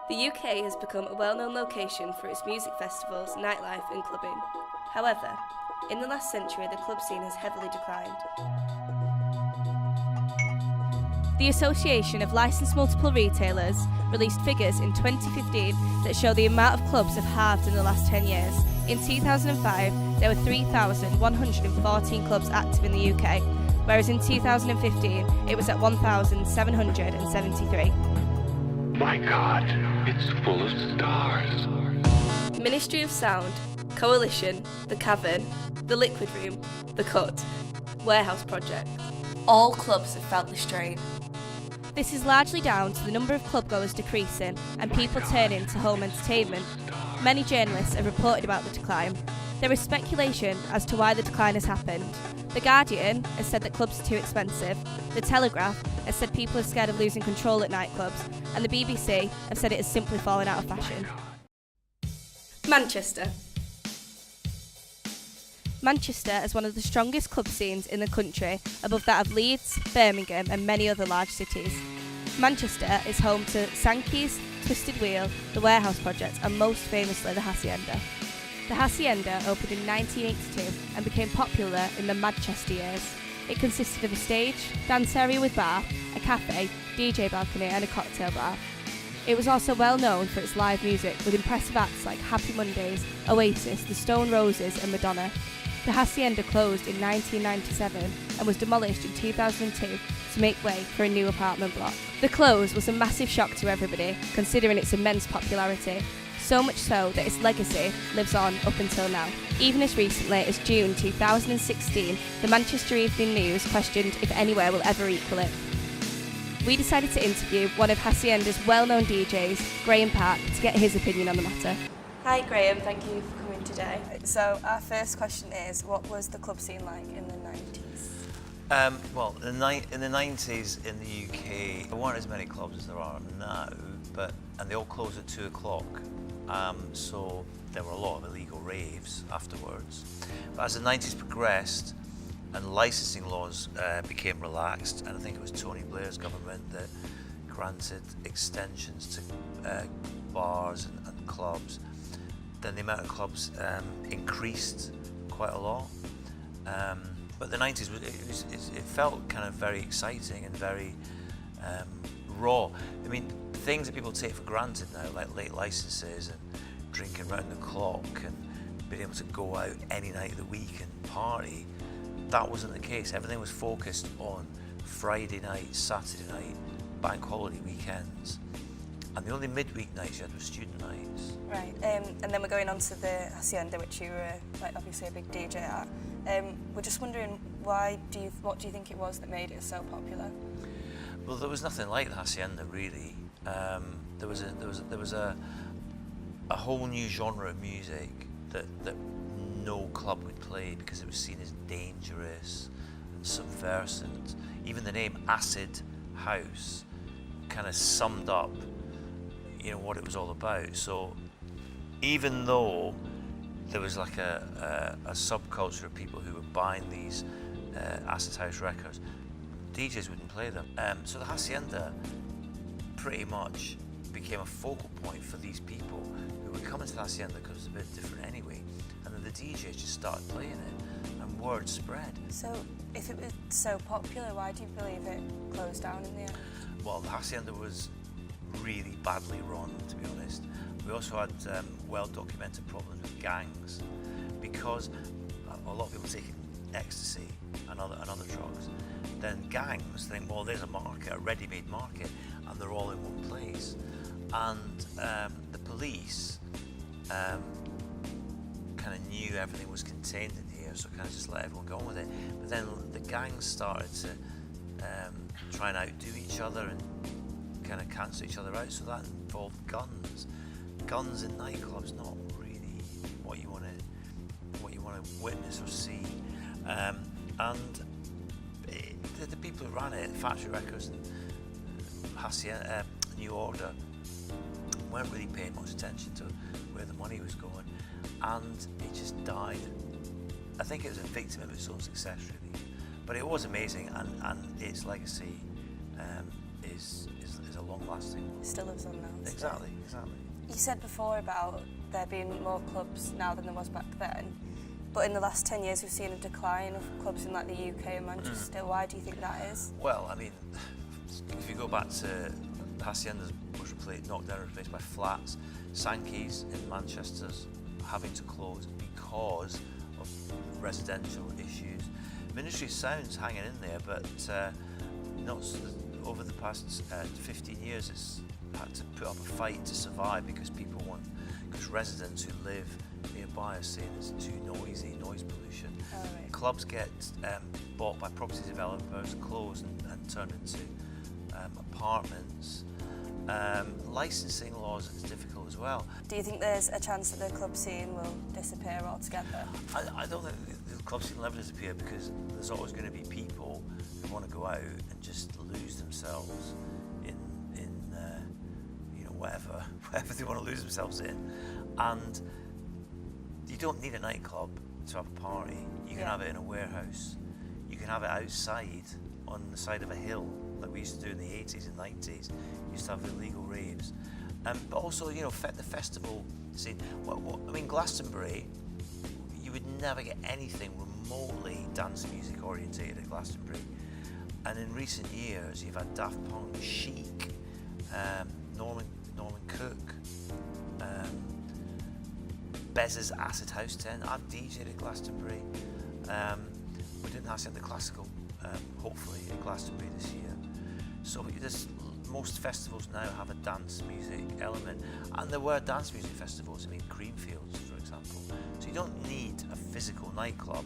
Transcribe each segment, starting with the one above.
The UK has become a well-known location for its music festivals, nightlife and clubbing. However, in the last century the club scene has heavily declined. The Association of Licensed Multiple Retailers released figures in 2015 that show the amount of clubs have halved in the last 10 years. In 2005, there were 3,114 clubs active in the UK, whereas in 2015 it was at 1,773. My God, it's full of stars. Ministry of Sound, Coalition, The Cavern, The Liquid Room, The Cut, Warehouse Project. All clubs have felt the strain. This is largely down to the number of clubgoers decreasing and people turning to home entertainment. Many journalists have reported about the decline. There is speculation as to why the decline has happened. The Guardian has said that clubs are too expensive, The Telegraph has said people are scared of losing control at nightclubs, and the BBC have said it has simply fallen out of fashion. Manchester. Manchester is one of the strongest club scenes in the country, above that of Leeds, Birmingham and many other large cities. Manchester is home to Sankey's, Twisted Wheel, the Warehouse Project and most famously the Hacienda. The Hacienda opened in 1982 and became popular in the Manchester years. It consisted of a stage, dance area with bar, a cafe, DJ balcony and a cocktail bar. It was also well known for its live music with impressive acts like Happy Mondays, Oasis, the Stone Roses and Madonna. The Hacienda closed in 1997 and was demolished in 2002 to make way for a new apartment block. The close was a massive shock to everybody, considering its immense popularity, so much so that its legacy lives on up until now. Even as recently as June 2016, the Manchester Evening News questioned if anywhere will ever equal it. We decided to interview one of Hacienda's well-known DJs, Graham Park, to get his opinion on the matter. Hi Graham, thank you for coming today. So our first question is, what was the club scene like in the 90s? Well, in the 90s in the UK, there weren't as many clubs as there are now, and they all closed at 2 o'clock. So there were a lot of illegal raves afterwards. But as the 90s progressed and licensing laws became relaxed, and I think it was Tony Blair's government that granted extensions to bars and clubs, then the amount of clubs increased quite a lot. But the 90s, it felt kind of very exciting and very raw. I mean, things that people take for granted now, like late licenses and drinking round the clock and being able to go out any night of the week and party, that wasn't the case. Everything was focused on Friday night, Saturday night, bank holiday weekends. And the only midweek nights you had were student nights. Right, and then we're going on to the Hacienda, which you were obviously a big DJ at. We're just wondering, what do you think it was that made it so popular? Well, there was nothing like the Hacienda really. There was a whole new genre of music that no club would play because it was seen as dangerous and subversive. Even the name Acid House kind of summed up, what it was all about. So even though there was like a subculture of people who were buying these Acid House records, DJs wouldn't play them. So the Hacienda pretty much became a focal point for these people who were coming to the Hacienda because it was a bit different anyway. And then the DJs just started playing it and word spread. So if it was so popular, why do you believe it closed down in the end? Well, the Hacienda was really badly run, to be honest. We also had well-documented problems with gangs because a lot of people taking ecstasy and other drugs. Then gangs think, well, there's a market, a ready-made market, and they're all in one place. And the police kind of knew everything was contained in here, so kind of just let everyone go on with it. But then the gangs started to try and outdo each other and kind of cancel each other out, so that involved guns. Guns in nightclubs, not really what you want to witness or see. And the people who ran it, Factory Records and Hacienda, New Order, weren't really paying much attention to where the money was going, and it just died. I think it was a victim of its own success, really. But it was amazing, and its legacy is a long lasting. Still lives on now. Exactly. You said before about there being more clubs now than there was back then, but in the last 10 years we've seen a decline of clubs in like the UK and Manchester. Why do you think that is? Well, I mean, if you go back to Haciendas was knocked down and replaced by flats, Sankey's in Manchester's having to close because of residential issues. Ministry of Sound's hanging in there, but not over the past 15 years it's had to put up a fight to survive because residents who live nearby are saying it's too noisy, noise pollution. Oh, right. Clubs get bought by property developers, close and turn into apartments. Licensing laws is difficult as well. Do you think there's a chance that the club scene will disappear altogether? I don't think the club scene will ever disappear because there's always going to be people who want to go out and just lose themselves in whatever they want to lose themselves in. And you don't need a nightclub to have a party. You can have it in a warehouse. You can have it outside on the side of a hill like we used to do in the 80s and 90s. We used to have illegal raves. But also, the festival scene. I mean, Glastonbury, you would never get anything remotely dance music orientated at Glastonbury. And in recent years, you've had Daft Punk, Chic, Norman Cook, Bez's Acid House Tent. I've DJ'd at Glastonbury. We're doing Hacienda Classical, hopefully at Glastonbury this year. So most festivals now have a dance music element, and there were dance music festivals. I mean, Creamfields, for example. So you don't need a physical nightclub.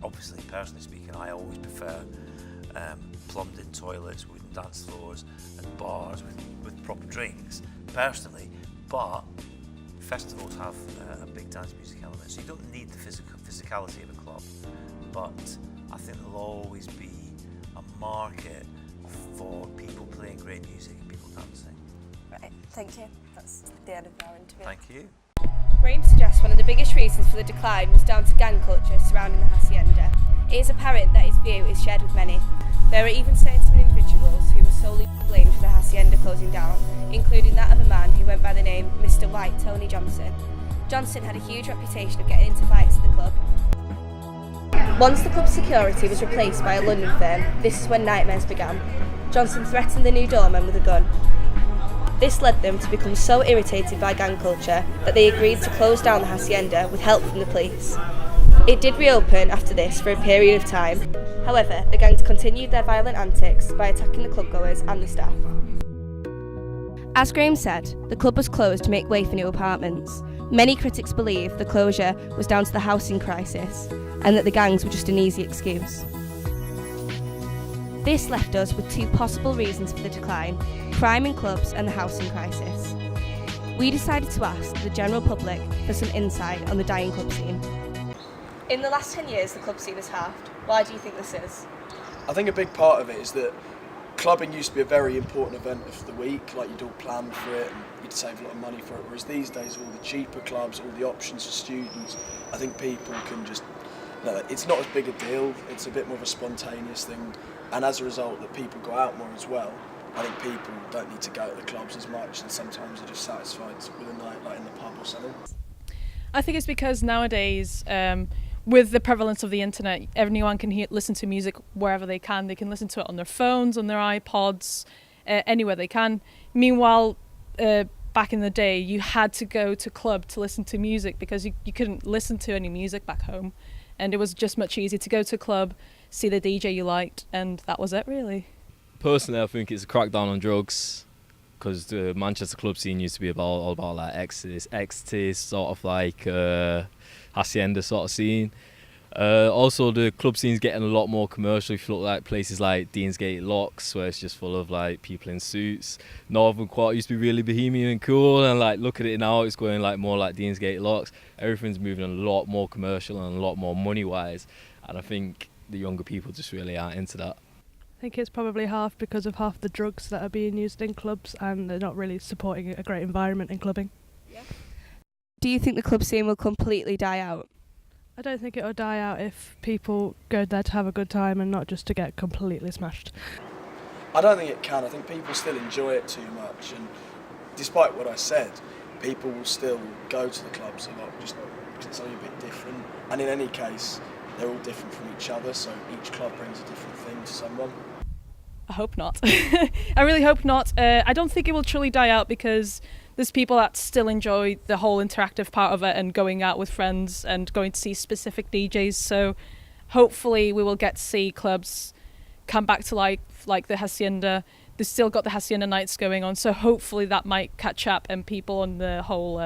Obviously, personally speaking, I always prefer plumbed-in toilets, wooden dance floors, and bars with proper drinks, personally. But festivals have a big dance music element, so you don't need the physicality of a club. But I think there'll always be a market for people playing great music and people dancing. Right, thank you. That's the end of our interview. Thank you. Graham suggests one of the biggest reasons for the decline was down to gang culture surrounding the Hacienda. It is apparent that his view is shared with many. There are even certain individuals who were solely blamed for the Hacienda closing down, including that of a man who went by the name Mr. White Tony Johnson. Johnson had a huge reputation of getting into fights at the club. Once the club's security was replaced by a London firm, this is when nightmares began. Johnson threatened the new doorman with a gun. This led them to become so irritated by gang culture that they agreed to close down the Hacienda with help from the police. It did reopen after this for a period of time. However, the gangs continued their violent antics by attacking the clubgoers and the staff. As Graham said, the club was closed to make way for new apartments. Many critics believe the closure was down to the housing crisis and that the gangs were just an easy excuse. This left us with two possible reasons for the decline: crime in clubs and the housing crisis. We decided to ask the general public for some insight on the dying club scene. In the last 10 years, the club scene has halved. Why do you think this is? I think a big part of it is that clubbing used to be a very important event of the week, like you'd all plan for it and you'd save a lot of money for it, whereas these days all the cheaper clubs, all the options for students, I think people can just, it's not as big a deal, it's a bit more of a spontaneous thing, and as a result that people go out more as well. I think people don't need to go to the clubs as much and sometimes are just satisfied with a night like in the pub or something. I think it's because nowadays, with the prevalence of the internet, everyone can listen to music wherever they can. They can listen to it on their phones, on their iPods, anywhere they can. Meanwhile, back in the day, you had to go to club to listen to music because you couldn't listen to any music back home. And it was just much easier to go to a club, see the DJ you liked, and that was it, really. Personally, I think it's a crackdown on drugs, because the Manchester club scene used to be all about like ecstasy, sort of like Hacienda sort of scene. Also, the club scene's getting a lot more commercial. If you look at places like Deansgate Locks, where it's just full of like people in suits. Northern Quarter used to be really bohemian and cool, and like look at it now, it's going like more like Deansgate Locks. Everything's moving a lot more commercial and a lot more money-wise, and I think the younger people just really aren't into that. I think it's probably half because of half the drugs that are being used in clubs, and they're not really supporting a great environment in clubbing. Yeah. Do you think the club scene will completely die out? I don't think it'll die out if people go there to have a good time and not just to get completely smashed. I don't think it can. I think people still enjoy it too much, and despite what I said, people will still go to the clubs a lot just because it's only a bit different. And in any case, they're all different from each other, so each club brings a different thing to someone. I hope not. I really hope not. I don't think it will truly die out because there's people that still enjoy the whole interactive part of it and going out with friends and going to see specific DJs. So hopefully we will get to see clubs come back to life like the Hacienda. They've still got the Hacienda nights going on, so hopefully that might catch up and people on the whole,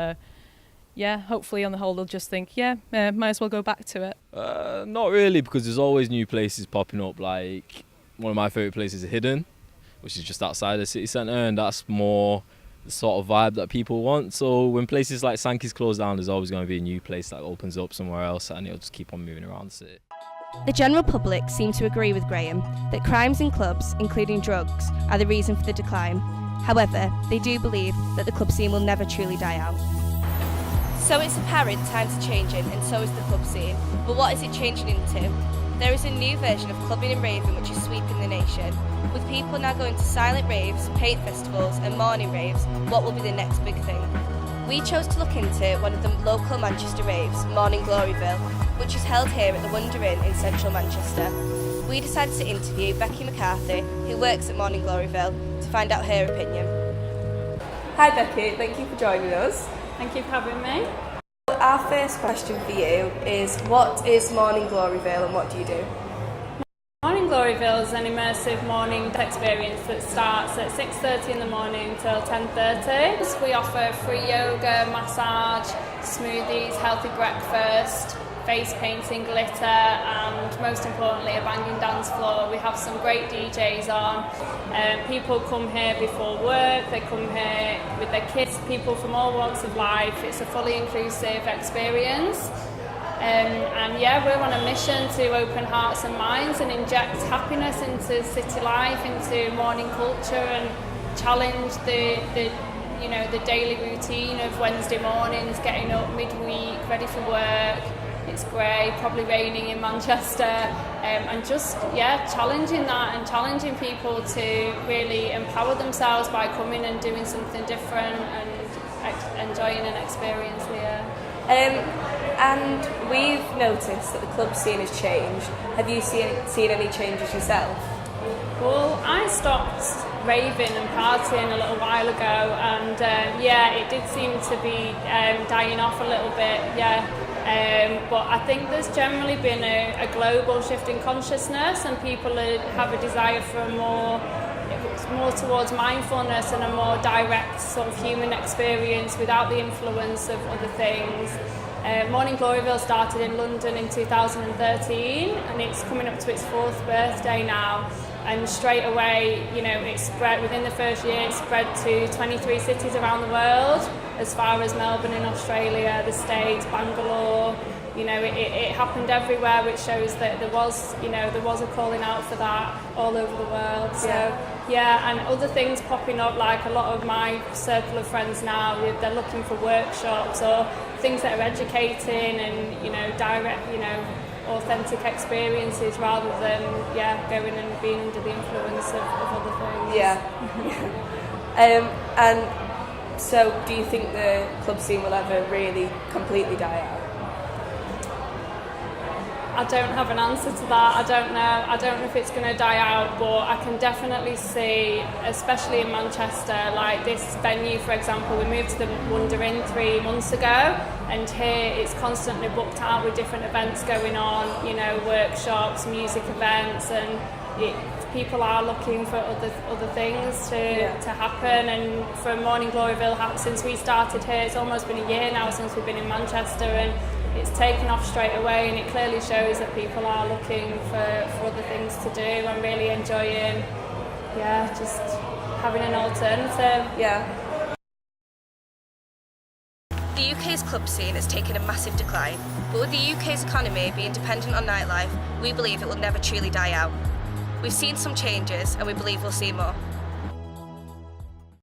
hopefully on the whole they'll just think, might as well go back to it. Not really, because there's always new places popping up. Like one of my favourite places is Hidden, which is just outside the city centre, and that's more the sort of vibe that people want. So when places like Sankey's close down, there's always going to be a new place that opens up somewhere else, and it'll just keep on moving around the city. The general public seem to agree with Graham that crimes in clubs, including drugs, are the reason for the decline. However, they do believe that the club scene will never truly die out. So it's apparent times are changing, and so is the club scene. But what is it changing into? There is a new version of clubbing and raving which is sweeping the nation. With people now going to silent raves, paint festivals and morning raves, what will be the next big thing? We chose to look into one of the local Manchester raves, Morning Gloryville, which is held here at the Wonder Inn in central Manchester. We decided to interview Becky McCarthy, who works at Morning Gloryville, to find out her opinion. Hi Becky, thank you for joining us. Thank you for having me. Our first question for you is, what is Morning Gloryville and what do you do? Morning Gloryville is an immersive morning experience that starts at 6:30 in the morning till 10:30. We offer free yoga, massage, smoothies, healthy breakfast, face painting, glitter, and most importantly a banging dance floor. We have some great DJs on. People come here before work, they come here with their kids, people from all walks of life. It's a fully inclusive experience. We're on a mission to open hearts and minds and inject happiness into city life, into morning culture, and challenge the daily routine of Wednesday mornings, getting up midweek, ready for work. It's grey, probably raining in Manchester, and just challenging that and challenging people to really empower themselves by coming and doing something different and enjoying an experience here. And we've noticed that the club scene has changed. Have you seen any changes yourself? Well, I stopped raving and partying a little while ago, and it did seem to be dying off a little bit, but I think there's generally been a global shift in consciousness, and people have a desire for more towards mindfulness and a more direct sort of human experience without the influence of other things. Morning Gloryville started in London in 2013, and it's coming up to its 4th birthday now. And straight away, it spread within the first year. It spread to 23 cities around the world, as far as Melbourne in Australia, the States, Bangalore. It happened everywhere, which shows that there was a calling out for that all over the world. So and other things popping up, like a lot of my circle of friends now, they're looking for workshops or things that are educating and direct, authentic experiences rather than going and being under the influence of other things. And so do you think the club scene will ever really completely die out? I don't have an answer to that. I don't know if it's going to die out, but I can definitely see, especially in Manchester, like this venue, for example, we moved to the Wonder Inn 3 months ago, and here it's constantly booked out with different events going on, workshops, music events, and people are looking for other things to happen. And for Morning Gloryville, since we started here, it's almost been a year now since we've been in Manchester, and it's taken off straight away, and it clearly shows that people are looking for other things to do and really enjoying, just having an alternative. The UK's club scene has taken a massive decline, but with the UK's economy being dependent on nightlife, we believe it will never truly die out. We've seen some changes and we believe we'll see more.